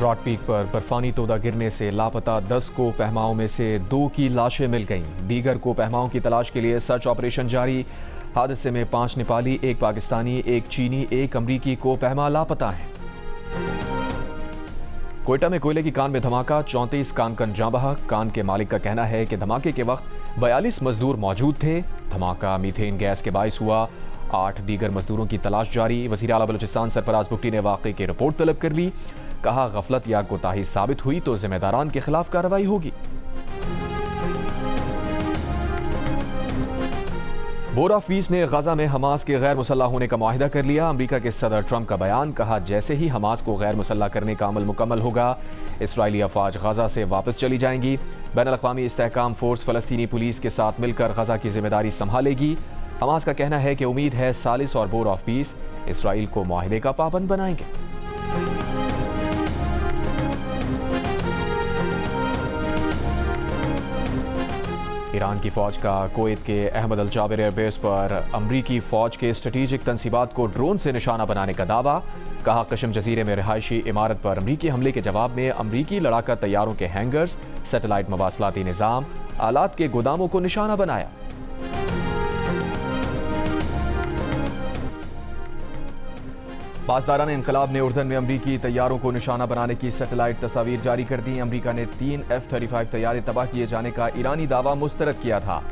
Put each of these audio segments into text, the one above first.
Broad peak पर बर्फानी तोदा गिरने से लापता 10 को पहमाओं में से 2 की लाशें मिल गईं। दीगर को पहमाओं की तलाश के लिए सर्च ऑपरेशन जारी। हादसे में 5 नेपाली, 1 पाकिस्तानी, 1 चीनी, 1 अमरीकी को पहमा लापता हैं। कोयटा में कोयले की कान में धमाका, 34 कान जाँ बहा। कान के मालिक का कहना है कि धमाके के वक्त 42 मजदूर मौजूद थे। धमाका मीथेन गैस के बाइस हुआ। 8 दीगर मजदूरों की तलाश जारी। वज़ीर आला बलूचिस्तान सरफराज बुगटी ने वाक़े की रिपोर्ट तलब कर ली। कहा, गफलत या कोताही साबित हुई तो जिम्मेदारान के खिलाफ कार्रवाई होगी। बोर्ड ऑफ पीस ने गजा में हमास के गैर मुसल्लह होने का मुआहिदा कर लिया। अमरीका के सदर ट्रंप का बयान, कहा जैसे ही हमास को गैर मुसल्लह करने का अमल मुकम्मल होगा इसराइली अफवाज गजा से वापस चली जाएंगी। बैनुल-अक़वामी इस्तेहकाम फोर्स फ़लस्तीनी पुलिस के साथ मिलकर गजा की जिम्मेदारी संभालेगी। हमास का कहना है कि उम्मीद है सालिस और बोर्ड ऑफ पीस इसराइल को मुआहिदे का पाबंद बनाएंगे। ईरान की फौज का कुवैत के अहमद अल जाबिर एयरबेस पर अमरीकी फौज के स्ट्रेटेजिक तंसीबात को ड्रोन से निशाना बनाने का दावा। कहा, कशम जजीरे में रिहायशी इमारत पर अमरीकी हमले के जवाब में अमरीकी लड़ाका तैयारों के हैंगर्स, सैटेलाइट मवासलाती निज़ाम, आलात के गोदामों को निशाना बनाया। पासदारान इनकलाब ने उर्दन में अमरीकी तैयारों को निशाना बनाने की सैटेलाइट तस्वीर जारी कर दी। अमरीका ने 3 F-35 तैयारे तबाह किए जाने का ईरानी दावा मुस्तरद किया था।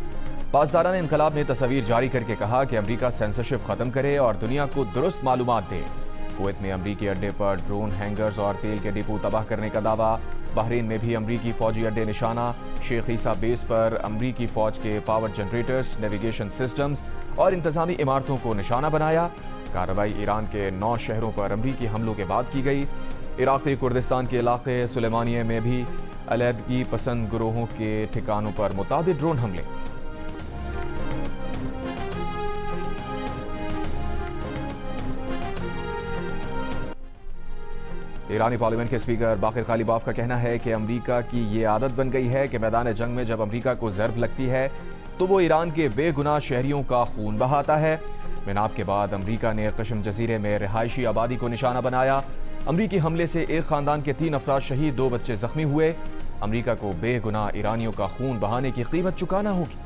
पासदारान इनकलाब ने तस्वीर जारी करके कहा कि अमरीका सेंसरशिप खत्म करे और दुनिया को दुरुस्त मालूमात दे। कुवैत में अमरीकी अड्डे पर ड्रोन, हैंगर्स और तेल के डिपो तबाह करने का दावा। बहरीन में भी अमरीकी फौजी अड्डे निशाना। शेख ईसा बेस पर अमरीकी फौज के पावर जनरेटर्स, नेविगेशन सिस्टम्स और इंतजामी इमारतों को निशाना बनाया। कार्रवाई ईरान के 9 शहरों पर अमरीकी हमलों के बाद की गई। इराक़ी कुर्दिस्तान के इलाके सुलेमानिया में भी अलहदगी पसंद गुरोहों के ठिकानों पर मुतादिद ड्रोन हमले। ईरानी पार्लियामेंट के स्पीकर बाकिर गालिबाफ का कहना है कि अमरीका की ये आदत बन गई है कि मैदान जंग में जब अमरीका को ज़रब लगती है तो वो ईरान के बेगुनाह शहरियों का खून बहाता है। मिनाब के बाद अमरीका ने कशम जजीरे में रिहायशी आबादी को निशाना बनाया। अमरीकी हमले से एक खानदान के 3 अफराद शहीद, 2 बच्चे जख्मी हुए। अमरीका को बेगुनाह ईरानियों का खून बहाने की कीमत चुकाना होगी।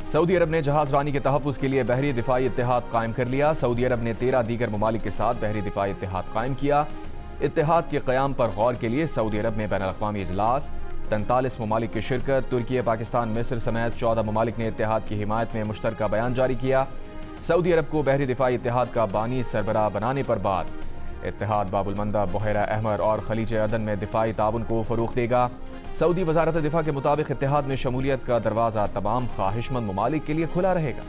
सऊदी अरब ने जहाज रानी के तहफ़्फ़ुज़ के लिए बहरी दिफाई इत्तेहाद कायम कर लिया। सऊदी अरब ने 13 दीगर ममालिक के साथ बहरी दिफाई इत्तेहाद कायम किया। इत्तेहाद के क़याम पर गौर के लिए सऊदी अरब में बैनुल-अक़वामी इजलास, 43 ममालिक की शिरकत। तुर्की, पाकिस्तान, मिस्र समेत 14 ममालिक ने इत्तेहाद की हिमायत में मुश्तरका बयान जारी किया। सऊदी अरब को बहरी दिफाई इत्तेहाद का बानी सरबराह बनाने पर बाद इत्तेहाद बाबुल मंदब, बहरा अहमर और खलीज अदन में दिफाई ताउन को फ़रोग़ देगा। सऊदी वज़ारत दिफा के मुताबिक इत्तेहाद में शमूलियत का दरवाज़ा तमाम ख्वाहिशमंद ममालिक के लिए खुला रहेगा।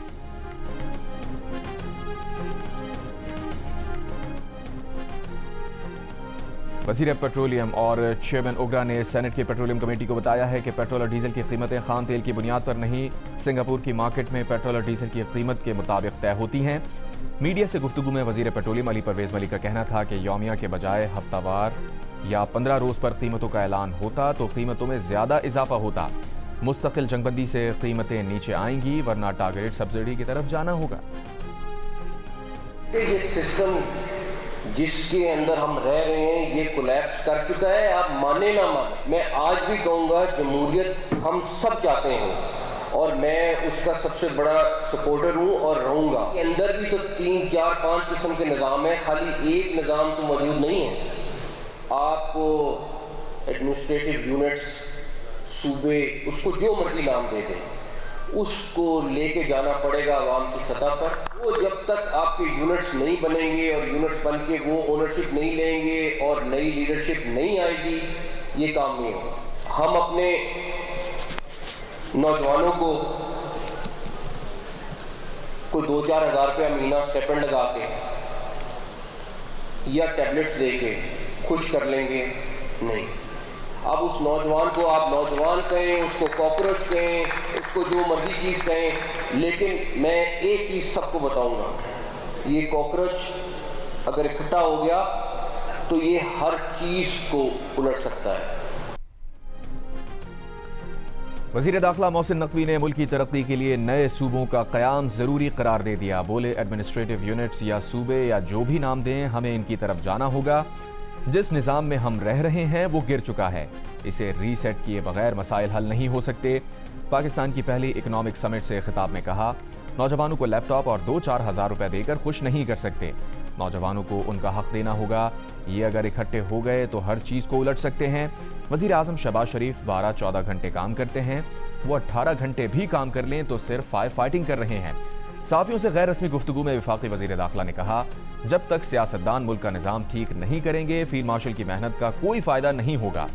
वज़ीर पेट्रोलियम और चेयरमैन ओगरा ने सेनेट की पेट्रोलियम कमेटी को बताया है कि पेट्रोल और डीजल की कीमतें खान तेल की बुनियाद पर नहीं, सिंगापुर की मार्केट में पेट्रोल और डीजल की कीमत के मुताबिक तय होती हैं। मीडिया से गुफ्तगू में वज़ीर पेट्रोलियम अली परवेज़ मलिक का कहना था कि यौमिया के बजाय हफ्तावार या 15 रोज़ पर कीमतों का ऐलान होता तो कीमतों में ज़्यादा इजाफा होता। मुस्तकिल जंगबंदी से कीमतें नीचे आएंगी, वरना टारगेटेड सब्सिडी की तरफ जाना होगा। ये सिस्टम जिसके अंदर हम रह रहे हैं ये कोलैप्स कर चुका है। आप माने ना माने, मैं आज भी कहूँगा जमहूरियत हम सब चाहते हैं और मैं उसका सबसे बड़ा सपोर्टर हूँ और रहूँगा। अंदर भी तो 3, 4, 5 किस्म के निज़ाम है, खाली एक निज़ाम तो मौजूद नहीं है। आपको एडमिनिस्ट्रेटिव यूनिट्स, सूबे, उसको जो मर्जी नाम दे दें, उसको लेके जाना पड़ेगा अवाम की सतह पर। वो जब तक आपके यूनिट्स नहीं बनेंगे और यूनिट्स बन के वो ओनरशिप नहीं लेंगे और नई लीडरशिप नहीं आएगी, ये काम नहीं होगा। हम अपने नौजवानों को कोई 2-4 हज़ार रुपया महीना स्टेपेंड लगा के या टैबलेट्स दे के खुश कर लेंगे, नहीं। अब उस नौजवान को आप नौजवान कहें, उसको कॉकरोच कहें, उसको जो मर्जी चीज़ कहें, लेकिन मैं एक चीज़ सबको बताऊंगा, ये कॉकरोच अगर इकट्ठा हो गया तो ये हर चीज़ को उलट सकता है। वज़ीर दाखिला मोहसिन नकवी ने मुल्क की तरक्की के लिए नए सूबों का क़याम ज़रूरी करार दे दिया। बोले, एडमिनिस्ट्रेटिव यूनिट्स या सूबे या जो भी नाम दें, हमें इनकी तरफ जाना होगा। जिस निज़ाम में हम रह रहे हैं वो गिर चुका है, इसे रीसेट किए बगैर मसाइल हल नहीं हो सकते। पाकिस्तान की पहली इकनॉमिक समिट से खिताब में कहा, नौजवानों को लैपटॉप और 2-4 हज़ार रुपये देकर खुश नहीं कर सकते। नौजवानों को उनका हक देना होगा। ये अगर इकट्ठे हो गए तो हर चीज़ को उलट सकते हैं। वज़ीर आज़म शहबाज शरीफ 12-14 घंटे काम करते हैं, वो 18 घंटे भी काम कर लें तो सिर्फ फायर फाइटिंग कर रहे हैं। साफियों से गैर रस्मी गुफ्तगू में वफाकी वज़ीर दाखिला ने कहा, जब तक सियासतदान मुल्क का निज़ाम ठीक नहीं करेंगे, फील्ड मार्शल की मेहनत का कोई फ़ायदा नहीं होगा।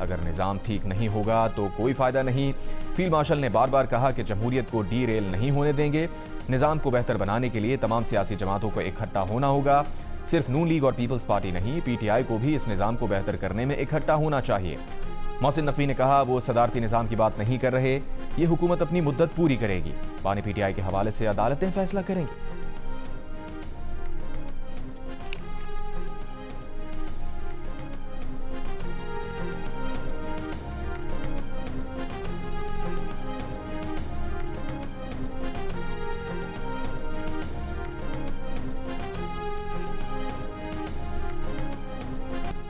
अगर निज़ाम ठीक नहीं होगा तो कोई फ़ायदा नहीं। फील्ड मार्शल ने बार बार कहा कि जमहूरियत को डीरेल नहीं होने देंगे। निज़ाम को बेहतर बनाने के लिए तमाम सियासी जमातों को इकट्ठा होना होगा। सिर्फ नून लीग और पीपल्स पार्टी नहीं, PTI को भी इस निज़ाम को बेहतर करने में इकट्ठा होना चाहिए। मोहसिन नकवी ने कहा, वो सदारती निज़ाम की बात नहीं कर रहे, ये हुकूमत अपनी मुद्दत पूरी करेगी। बानी PTI के हवाले से अदालतें फैसला करेंगी।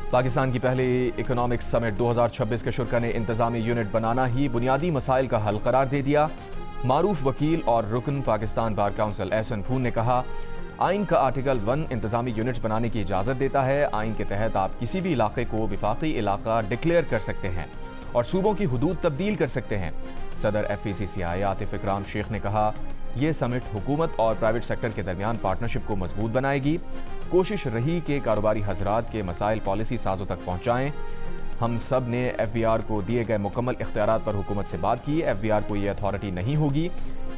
पाकिस्तान की पहली इकोनॉमिक समिट 2026 के शुरा ने इंतजामी यूनिट बनाना ही बुनियादी मसाइल का हल करार दे दिया। मारूफ वकील और रुकन पाकिस्तान बार काउंसिल एहसन फून ने कहा, आइन का आर्टिकल 1 इंतजामी यूनिट्स बनाने की इजाज़त देता है। आइन के तहत आप किसी भी इलाके को विफाकी इलाका डिक्लेयर कर सकते हैं और सूबों की हुदूद तब्दील कर सकते हैं। सदर FPCCI आतिफ इकराम शेख ने कहा, यह समिट हुकूमत और प्राइवेट सेक्टर के दरमियान पार्टनरशिप को मजबूत बनाएगी। कोशिश रही कि कारोबारी हजरात के मसाइल पॉलिसी साजों तक पहुँचाएँ। हम सब ने FBR को दिए गए मुकम्मल इख्तियारात पर हुकूमत से बात की। FBR को यह अथॉरिटी नहीं होगी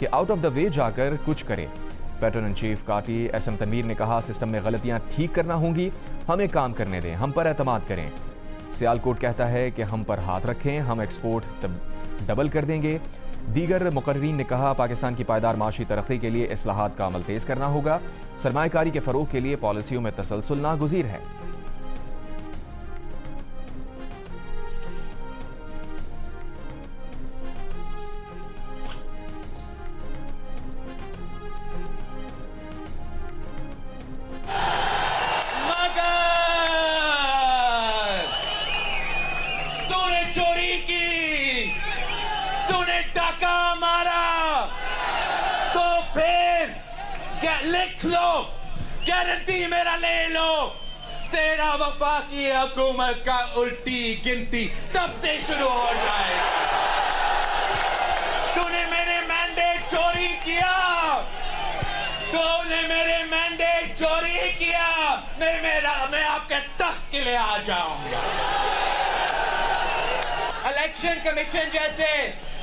कि आउट ऑफ द वे जाकर कुछ करे। पैटर्न इन चीफ काटी SM तनवीर ने कहा, सिस्टम में गलतियाँ ठीक करना होंगी, हमें काम करने दें, हम पर एतमाद करें। सियालकोट कहता है कि हम पर हाथ रखें, हम एक्सपोर्ट डबल कर देंगे। दीगर मुकर्रीन ने कहा, पाकिस्तान की पायदार माशी तरक्की के लिए इस्लाहात का अमल तेज़ करना होगा। सरमायाकारी के फ़रोग के लिए पॉलिसियों में तसलसल नागुज़ीर है। लिख लो, गारंटी मेरा ले लो, तेरा वफाकी हुकूमत का उल्टी गिनती तब से शुरू हो जाए। तूने मेरे मैंडेट चोरी किया, तूने मेरे मैंडेट चोरी किया, मैं आपके तख्त के लिए आ जाऊंगा। इलेक्शन कमीशन जैसे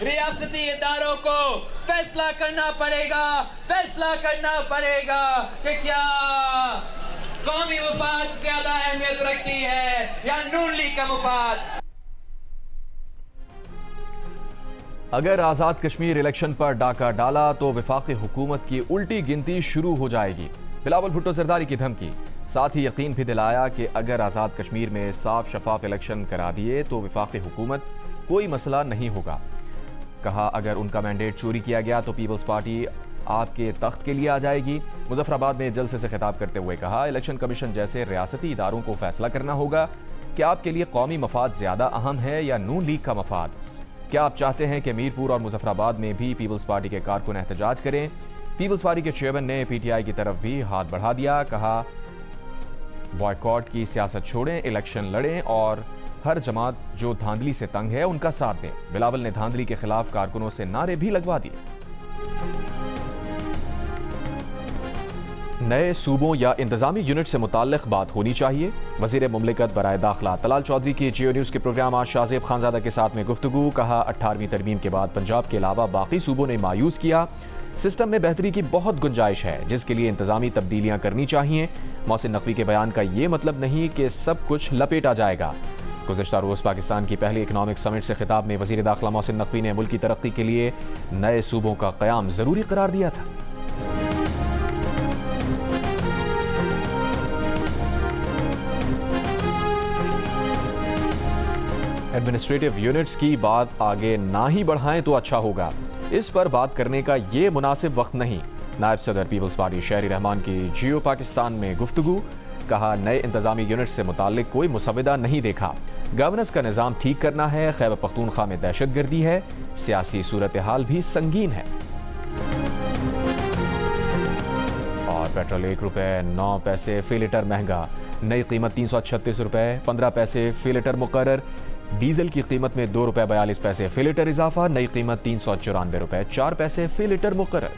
रियासती इदारों को फैसला करना पड़ेगा कि क्या कौमी मुफाद ज्यादा अहमियत रखती है या नून लीग का मुफाद। अगर आज़ाद कश्मीर इलेक्शन पर डाका डाला तो वफाकी हुकूमत की उल्टी गिनती शुरू हो जाएगी। बिलावल भुट्टो जरदारी की धमकी। साथ ही यकीन भी दिलाया कि अगर आज़ाद कश्मीर में साफ शफाफ इलेक्शन करा दिए तो वफाकी हुकूमत कोई मसला नहीं होगा। कहा, अगर उनका मैंडेट चोरी किया गया तो पीपल्स पार्टी आपके तख्त के लिए आ जाएगी। मुजफ्फराबाद में जलसे से खिताब करते हुए कहा, इलेक्शन कमीशन जैसे रियासती इदारों को फैसला करना होगा कि आपके लिए कौमी मफाद ज़्यादा अहम है या नून लीग का मफाद। क्या आप चाहते हैं कि मीरपुर और मुजफ्फराबाद में भी पीपल्स पार्टी के कारकुन एहतजाज करें? पीपल्स पार्टी के चेयरमैन ने PTI की तरफ भी हाथ बढ़ा दिया। कहा, बॉयकॉट की सियासत छोड़ें, इलेक्शन लड़ें और हर जमात जो धांधली से तंग है उनका साथ दें। बिलावल ने धांधली के खिलाफ कारकुनों से नारे भी लगवा दिए। नए सूबों या इंतजामी यूनिट से मुताल्लिक बात होनी चाहिए। वज़ीर मुमलिकत बराए दाखिला तलाल चौधरी की जियो न्यूज़ के प्रोग्राम आज शाहजेब खानजादा के साथ में गुफ्तगू। कहा, 18वीं तरमीम के बाद पंजाब के अलावा बाकी सूबों ने मायूस किया। सिस्टम में बेहतरी की बहुत गुंजाइश है जिसके लिए इंतजामी तब्दीलियाँ करनी चाहिए। मोहसिन नकवी के बयान का ये मतलब नहीं कि सब कुछ लपेटा जाएगा। गुज़श्ता रोज़ पाकिस्तान की पहली इकनॉमिक समिट से खिताब में वज़ीर दाखिला मोहसिन नकवी ने मुल्क की तरक्की के लिए नए सूबों का क़याम ज़रूरी करार दिया था। एडमिनिस्ट्रेटिव यूनिट्स की बात आगे ना ही बढ़ाएं तो अच्छा होगा। इस पर बात करने का ये मुनासिब वक्त नहीं। नायब सदर पीपल्स पार्टी शहरी रहमान की जियो पाकिस्तान में गुफ्तगू। कहा, नए इंतजामी यूनिट से मुताल्लिक कोई मुसविदा नहीं देखा। गवर्नेंस का निज़ाम ठीक करना है। खैबर पख्तूनख्वा में दहशतगर्दी है। सियासी सूरत हाल भी संगीन है। और पेट्रोल ₹1.09 फी लीटर महंगा। नई कीमत ₹336.15 फी लीटर मुकर्रर। डीजल की कीमत में ₹2.42 फी लीटर इजाफा। नई कीमत ₹394.04 फी लीटर मुकर्रर।